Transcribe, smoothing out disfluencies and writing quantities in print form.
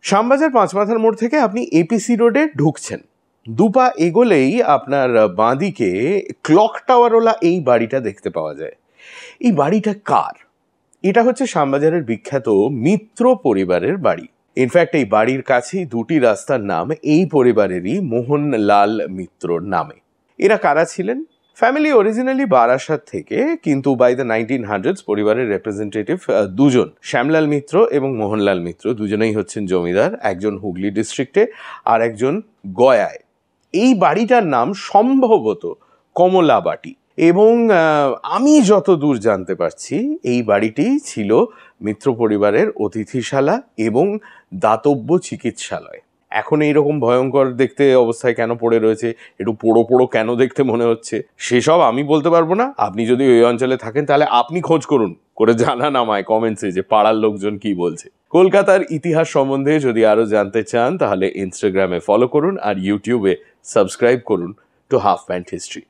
শ্যামবাজার পাঁচমাথার মোড় থেকে আপনি এপিসি রোডে ঢুকছেন, দুপা এগোলেই আপনার বাঁদিকে ক্লক টাওয়ারওয়ালা এই বাড়িটা দেখতে পাওয়া যায়। এই বাড়িটা কার? এটা হচ্ছে শ্যামবাজারের বিখ্যাত মিত্র পরিবারের বাড়ি। ইনফ্যাক্ট এই বাড়ির কাছেই দুটি রাস্তার নাম এই পরিবারেরই, মোহনলাল মিত্রর নামে। এরা কারা ছিলেন? ফ্যামিলি অরিজিনালি বারাসাত থেকে, কিন্তু বাই দ্য 1900s পরিবারের রিপ্রেজেন্টেটিভ দুজন, শ্যামলাল মিত্র এবং মোহনলাল মিত্র, দুজনেই হচ্ছেন জমিদার, একজন হুগলি ডিস্ট্রিক্টে আর একজন গয়ায়। এই বাড়িটার নাম সম্ভবত কমলাবাটি, এবং আমি যত দূর জানতে পারছি এই বাড়িটি ছিল মিত্র পরিবারের অতিথিশালা এবং দাতব্য চিকিৎসালয়। এখন এইরকম ভয়ঙ্কর দেখতে অবস্থায় কেন পড়ে রয়েছে, একটু পোড়ো পোড়ো কেন দেখতে মনে হচ্ছে, সেসব আমি বলতে পারবো না। আপনি যদি ওই অঞ্চলে থাকেন তাহলে আপনি খোঁজ করুন, করে জানান আমায় কমেন্টসে যে পাড়ার লোকজন কি বলছে। কলকাতার ইতিহাস সম্বন্ধে যদি আরো জানতে চান তাহলে ইনস্টাগ্রামে ফলো করুন আর ইউটিউবে সাবস্ক্রাইব করুন টু হাফ প্যান্ট হিস্ট্রি।